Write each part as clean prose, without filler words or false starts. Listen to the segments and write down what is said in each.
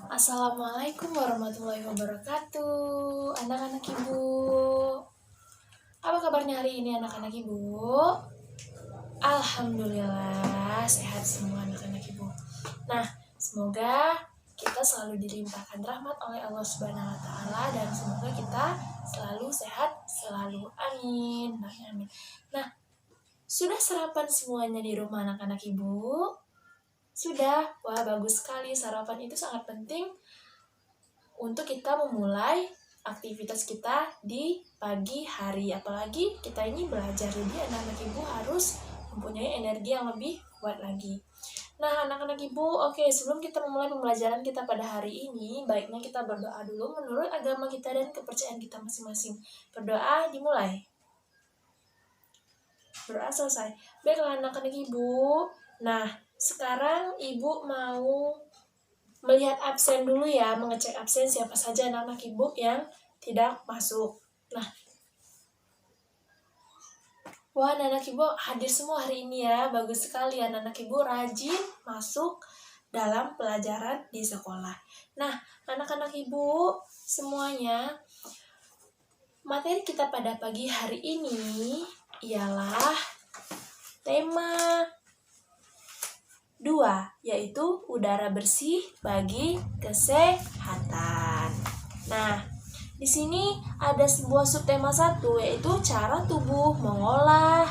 Assalamualaikum warahmatullahi wabarakatuh, anak-anak ibu. Apa kabarnya hari ini anak-anak ibu? Alhamdulillah sehat semua anak-anak ibu. Nah, semoga kita selalu dilimpahkan rahmat oleh Allah Subhanahu wa taala dan semoga kita selalu sehat selalu. Amin. Amin. Nah, sudah sarapan semuanya di rumah anak-anak ibu? Sudah? Wah, bagus sekali. Sarapan itu sangat penting untuk kita memulai aktivitas kita di pagi hari. Apalagi kita ini belajar, jadi anak-anak ibu harus mempunyai energi yang lebih kuat lagi. Nah, anak-anak ibu, oke, sebelum kita memulai pembelajaran kita pada hari ini, baiknya kita berdoa dulu menurut agama kita dan kepercayaan kita masing-masing. Berdoa dimulai. Berdoa selesai. Baiklah anak-anak ibu. Nah, sekarang ibu mau melihat absen dulu ya, mengecek absen siapa saja anak-anak ibu yang tidak masuk. Nah, wah anak-anak ibu hadir semua hari ini ya, bagus sekali anak-anak ibu rajin masuk dalam pelajaran di sekolah. Nah, anak-anak ibu semuanya, materi kita pada pagi hari ini ialah tema 2, yaitu udara bersih bagi kesehatan. Nah, di sini ada sebuah subtema 1, yaitu cara tubuh mengolah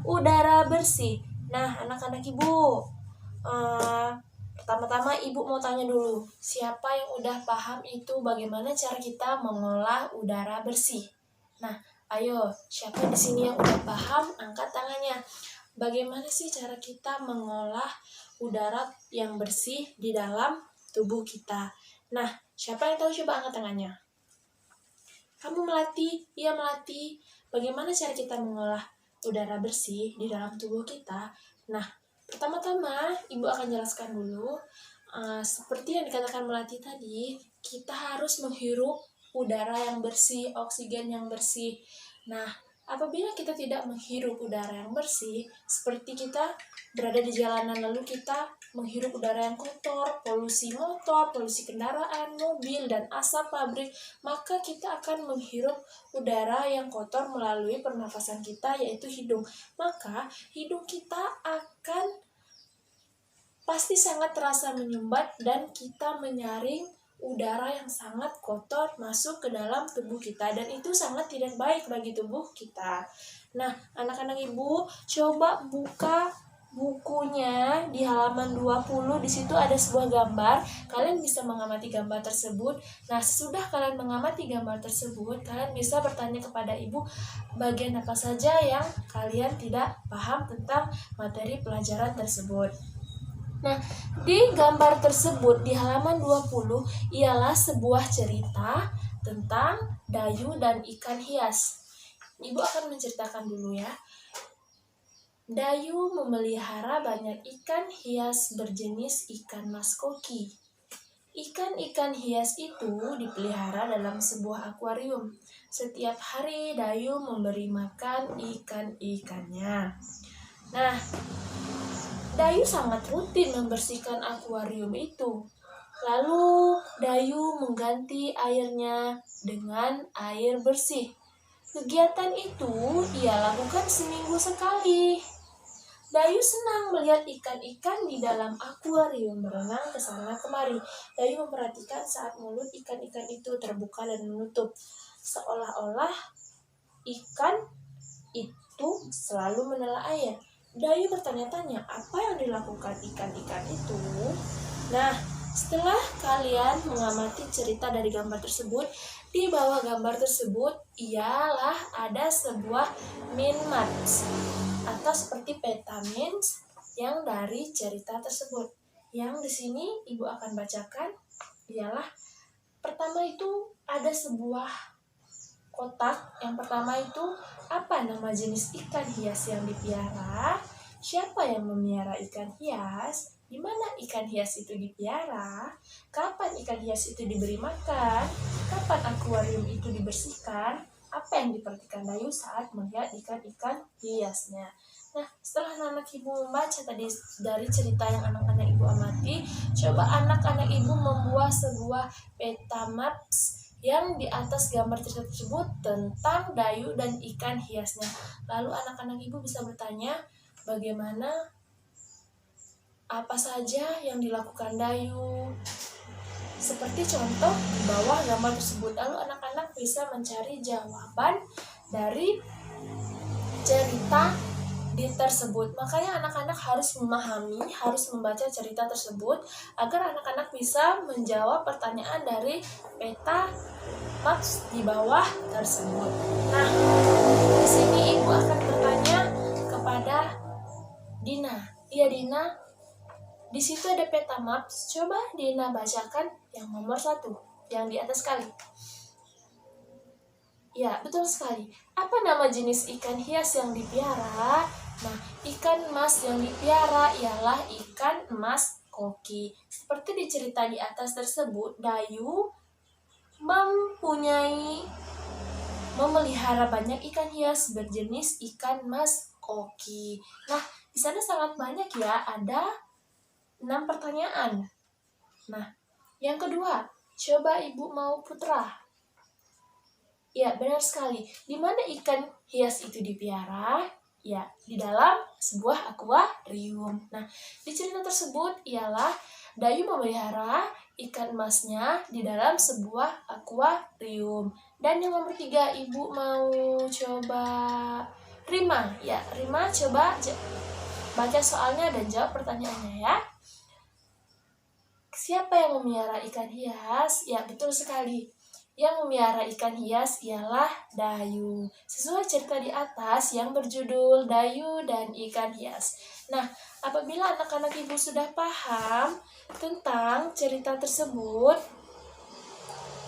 udara bersih. Nah, anak-anak ibu, pertama-tama ibu mau tanya dulu, siapa yang udah paham itu bagaimana cara kita mengolah udara bersih? Nah, ayo, siapa di sini yang udah paham, angkat tangannya. Bagaimana sih cara kita mengolah udara yang bersih di dalam tubuh kita? Nah, siapa yang tahu, coba angkat tangannya. Kamu melatih? Iya, melatih. Bagaimana cara kita mengolah udara bersih di dalam tubuh kita? Nah, pertama-tama ibu akan jelaskan dulu. Seperti yang dikatakan melatih tadi, kita harus menghirup udara yang bersih, oksigen yang bersih. Nah, apabila kita tidak menghirup udara yang bersih, seperti kita berada di jalanan lalu kita menghirup udara yang kotor, polusi motor, polusi kendaraan, mobil, dan asap pabrik, maka kita akan menghirup udara yang kotor melalui pernafasan kita, yaitu hidung. Maka hidung kita akan pasti sangat terasa menyumbat dan kita menyaring udara yang sangat kotor masuk ke dalam tubuh kita, dan itu sangat tidak baik bagi tubuh kita. Nah, anak-anak ibu, coba buka bukunya di halaman 20. Di situ ada sebuah gambar. Kalian bisa mengamati gambar tersebut. Nah, sesudah kalian mengamati gambar tersebut, kalian bisa bertanya kepada ibu bagian apa saja yang kalian tidak paham tentang materi pelajaran tersebut. Nah, di gambar tersebut di halaman 20 ialah sebuah cerita tentang Dayu dan ikan hias. Ibu akan menceritakan dulu ya. Dayu memelihara banyak ikan hias berjenis ikan mas koki. Ikan-ikan hias itu dipelihara dalam sebuah akuarium. Setiap hari Dayu memberi makan ikan-ikannya. Nah, Dayu sangat rutin membersihkan akuarium itu. Lalu Dayu mengganti airnya dengan air bersih. Kegiatan itu ia lakukan seminggu sekali. Dayu senang melihat ikan-ikan di dalam akuarium berenang ke sana kemari. Dayu memperhatikan saat mulut ikan-ikan itu terbuka dan menutup, seolah-olah ikan itu selalu menelan air. Dayu bertanya-tanya apa yang dilakukan ikan-ikan itu. Nah, setelah kalian mengamati cerita dari gambar tersebut, di bawah gambar tersebut ialah ada sebuah minmarks atau seperti peta mins yang dari cerita tersebut. Yang di sini ibu akan bacakan ialah pertama itu ada sebuah kotak. Yang pertama itu apa nama jenis ikan hias yang dipiara, siapa yang memelihara ikan hias, di mana ikan hias itu dipiara, kapan ikan hias itu diberi makan, kapan akuarium itu dibersihkan, Apa yang diperhatikan Dayu saat melihat ikan-ikan hiasnya? Nah, setelah anak ibu membaca tadi dari cerita yang anak-anak ibu amati, coba anak-anak ibu membuat sebuah peta maps yang di atas gambar cerita tersebut tentang Dayu dan ikan hiasnya. Lalu anak-anak ibu bisa bertanya, bagaimana, apa saja yang dilakukan Dayu, seperti contoh di bawah gambar tersebut. Lalu anak-anak bisa mencari jawaban dari cerita tersebut. Makanya anak-anak harus memahami, harus membaca cerita tersebut agar anak-anak bisa menjawab pertanyaan dari peta maps di bawah tersebut. Nah, di sini ibu akan bertanya kepada Dina. Iya Dina, di situ ada peta maps. Coba Dina bacakan yang nomor 1, yang di atas sekali. Ya, betul sekali. Apa nama jenis ikan hias yang dipiara? Nah, ikan emas yang dipiara ialah ikan emas koki. Seperti di cerita di atas tersebut, Dayu memelihara banyak ikan hias berjenis ikan emas koki. Nah, di sana sangat banyak ya, ada 6 pertanyaan. Nah, yang kedua, coba ibu mau putra. Ya, benar sekali. Di mana ikan hias itu dipiara? Ya, di dalam sebuah akuarium. Nah, di cerita tersebut ialah Dayu memelihara ikan emasnya di dalam sebuah akuarium. Dan yang nomor 3, ibu mau coba Rima. Ya, Rima coba baca soalnya dan jawab pertanyaannya ya. Siapa yang memelihara ikan hias? Ya, betul sekali. Yang memelihara ikan hias ialah Dayu. Sesuai cerita di atas yang berjudul Dayu dan Ikan Hias. Nah, apabila anak-anak ibu sudah paham tentang cerita tersebut,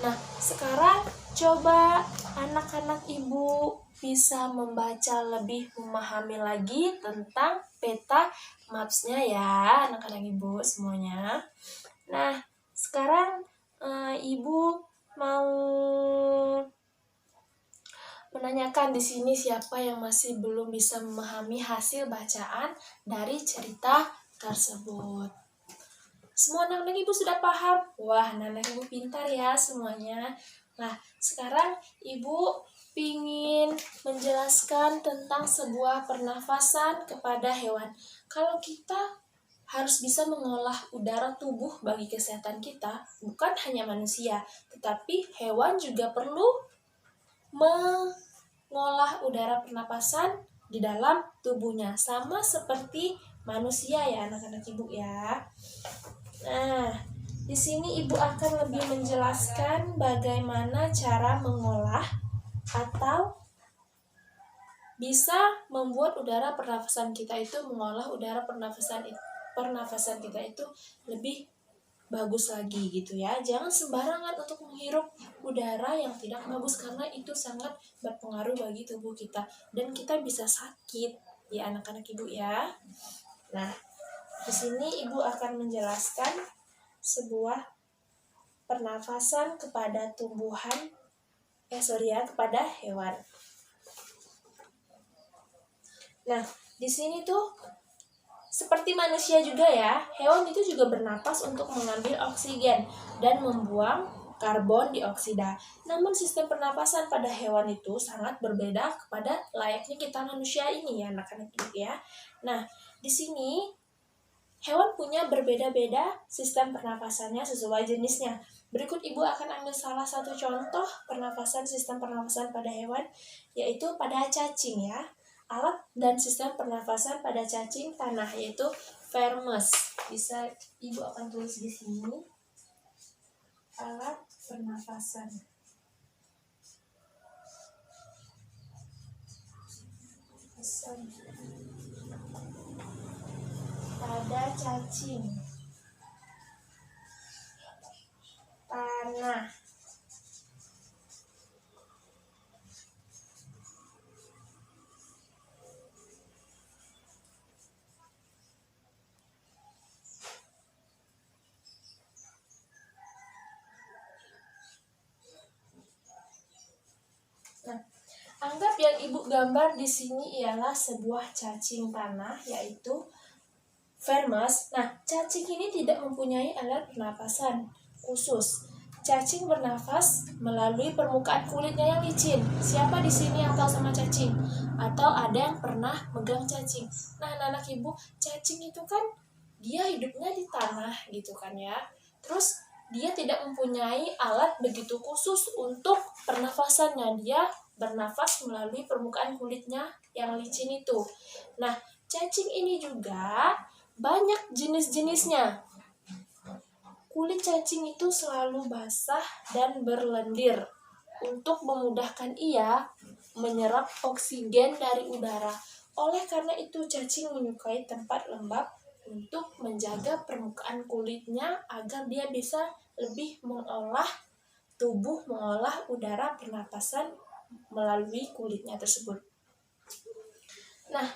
nah sekarang coba anak-anak ibu bisa membaca lebih memahami lagi tentang peta mapsnya ya, anak-anak ibu semuanya. Nah, sekarang ibu mau menanyakan di sini siapa yang masih belum bisa memahami hasil bacaan dari cerita tersebut. Semua anak-anak ibu sudah paham? Wah, anak-anak ibu pintar ya semuanya. Nah, sekarang ibu ingin menjelaskan tentang sebuah pernafasan kepada hewan. Kalau kita harus bisa mengolah udara tubuh bagi kesehatan kita, bukan hanya manusia, tetapi hewan juga perlu mengolah udara pernapasan di dalam tubuhnya, sama seperti manusia ya anak-anak ibu ya. Nah, di sini ibu akan lebih menjelaskan bagaimana cara mengolah atau bisa membuat udara pernafasan kita itu, mengolah udara pernafasan kita itu lebih bagus lagi gitu ya. Jangan sembarangan untuk menghirup udara yang tidak bagus karena itu sangat berpengaruh bagi tubuh kita dan kita bisa sakit ya anak-anak ibu ya. Nah, di sini ibu akan menjelaskan sebuah pernafasan kepada kepada hewan. Nah, di sini tuh seperti manusia juga ya, hewan itu juga bernapas untuk mengambil oksigen dan membuang karbon dioksida. Namun sistem pernapasan pada hewan itu sangat berbeda kepada layaknya kita manusia ini ya anak-anak ibu ya. Nah, di sini hewan punya berbeda-beda sistem pernapasannya sesuai jenisnya. Berikut ibu akan ambil salah satu contoh sistem pernapasan pada hewan, yaitu pada cacing ya. Alat dan sistem pernafasan pada cacing tanah yaitu vermes. Bisa ibu akan tulis di sini. Alat pernafasan pada cacing tanah. Nah, Yang Ibu gambar di sini ialah sebuah cacing tanah, yaitu Vermes. Nah, cacing ini tidak mempunyai alat pernapasan khusus. Cacing bernafas melalui permukaan kulitnya yang licin. Siapa di sini yang tahu sama cacing? Atau ada yang pernah megang cacing? Nah, anak-anak Ibu, cacing itu kan dia hidupnya di tanah gitu kan ya. Terus dia tidak mempunyai alat begitu khusus untuk pernafasannya. Dia bernafas melalui permukaan kulitnya yang licin itu. Nah, cacing ini juga banyak jenis-jenisnya. Kulit cacing itu selalu basah dan berlendir untuk memudahkan ia menyerap oksigen dari udara. Oleh karena itu, cacing menyukai tempat lembab untuk menjaga permukaan kulitnya agar dia bisa lebih mengolah udara pernapasan melalui kulitnya tersebut. Nah,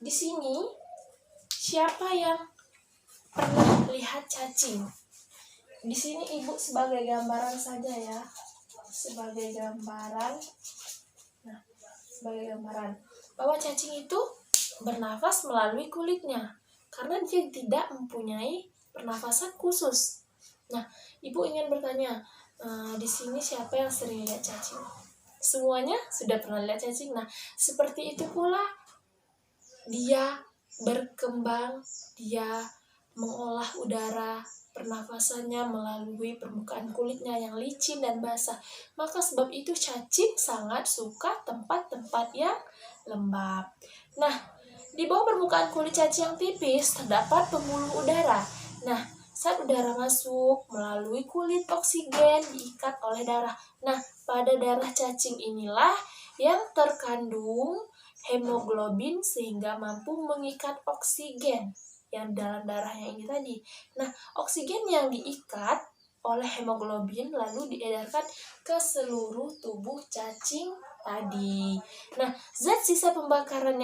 di sini siapa yang pernah lihat cacing? Di sini Ibu sebagai gambaran saja ya. Sebagai gambaran bahwa cacing itu bernafas melalui kulitnya karena dia tidak mempunyai pernafasan khusus. Nah, Ibu ingin bertanya, di sini siapa yang sering lihat cacing? Semuanya sudah pernah lihat cacing. Nah, seperti itu pula dia berkembang, dia mengolah udara pernafasannya melalui permukaan kulitnya yang licin dan basah. Maka sebab itu cacing sangat suka tempat-tempat yang lembab. Nah, di bawah permukaan kulit cacing yang tipis terdapat pembuluh udara. Nah, saat udara masuk melalui kulit, oksigen diikat oleh darah. Nah, pada darah cacing inilah yang terkandung hemoglobin sehingga mampu mengikat oksigen yang dalam darahnya ini tadi. Nah, oksigen yang diikat oleh hemoglobin lalu diedarkan ke seluruh tubuh cacing tadi. Nah, zat sisa pembakaran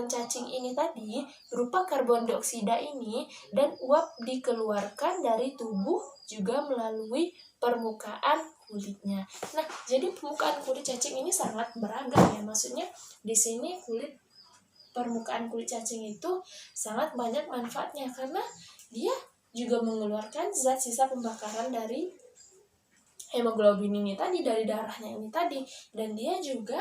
cacing ini tadi berupa karbon dioksida ini dan uap dikeluarkan dari tubuh juga melalui permukaan kulitnya. Nah, jadi permukaan kulit cacing ini sangat beragam ya. Maksudnya di sini permukaan kulit cacing itu sangat banyak manfaatnya karena dia juga mengeluarkan zat sisa pembakaran dari hemoglobin ini tadi, dari darahnya ini tadi, dan dia juga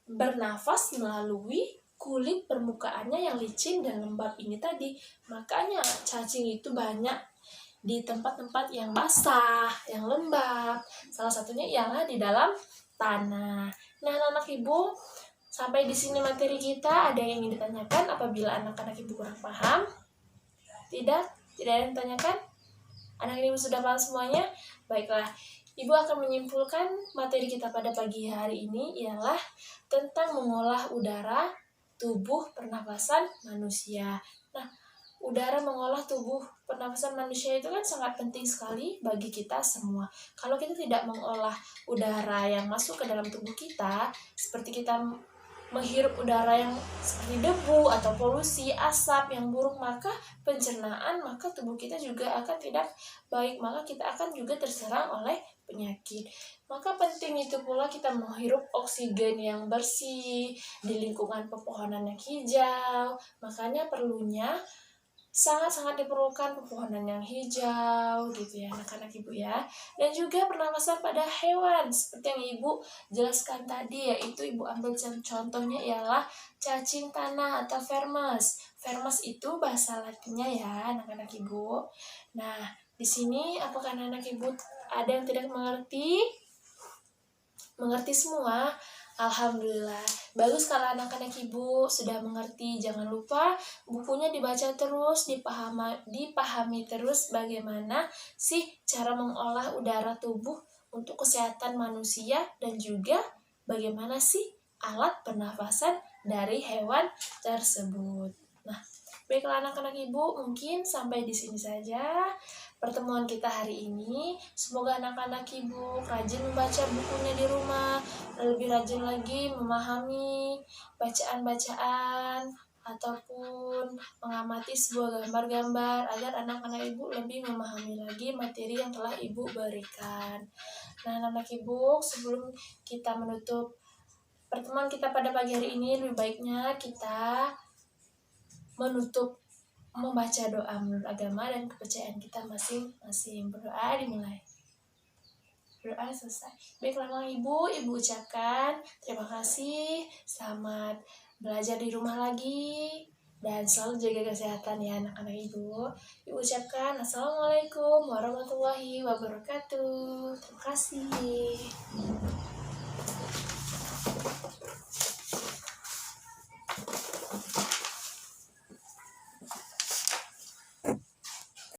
bernafas melalui kulit permukaannya yang licin dan lembab ini tadi. Makanya cacing itu banyak di tempat-tempat yang basah, yang lembab. Salah satunya ialah di dalam tanah. Nah, anak-anak Ibu, sampai di sini materi kita. Ada yang ingin ditanyakan apabila anak-anak Ibu kurang paham? Tidak ada yang ditanyakan? Anak Ibu sudah paham semuanya? Baiklah, Ibu akan menyimpulkan materi kita pada pagi hari ini ialah tentang mengolah udara tubuh pernafasan manusia. Nah, udara mengolah tubuh pernafasan manusia itu kan sangat penting sekali bagi kita semua. Kalau kita tidak mengolah udara yang masuk ke dalam tubuh kita, seperti kita menghirup udara yang seperti debu atau polusi, asap yang buruk, maka pencernaan, maka tubuh kita juga akan tidak baik, maka kita akan juga terserang oleh penyakit. Maka penting itu pula kita menghirup oksigen yang bersih di lingkungan pepohonan yang hijau. Makanya perlunya sangat-sangat diperlukan pepohonan yang hijau gitu ya anak-anak Ibu ya. Dan juga pernapasan pada hewan seperti yang Ibu jelaskan tadi, yaitu Ibu ambil contohnya ialah cacing tanah atau Vermes. Vermes itu bahasa latinnya ya anak-anak Ibu. Nah, di sini apakah anak-anak Ibu ada yang tidak mengerti? Mengerti semua? Alhamdulillah, bagus kalau anak-anak Ibu sudah mengerti. Jangan lupa bukunya dibaca terus, dipahami terus bagaimana sih cara mengolah udara tubuh untuk kesehatan manusia dan juga bagaimana sih alat pernafasan dari hewan tersebut. Nah, baiklah anak-anak Ibu, mungkin sampai di sini saja pertemuan kita hari ini. Semoga anak-anak Ibu rajin membaca bukunya di rumah, lebih rajin lagi memahami bacaan-bacaan ataupun mengamati sebuah gambar-gambar agar anak-anak ibu lebih memahami lagi materi yang telah ibu berikan. Nah, anak-anak ibu, sebelum kita menutup pertemuan kita pada pagi hari ini, lebih baiknya kita menutup membaca doa menurut agama dan kepercayaan kita masing-masing. Berdoa dimulai. Berdoa selesai. Baiklah ibu ucapkan terima kasih, selamat belajar di rumah lagi, dan selalu jaga kesehatan ya anak-anak ibu. Ibu ucapkan assalamualaikum warahmatullahi wabarakatuh. Terima kasih.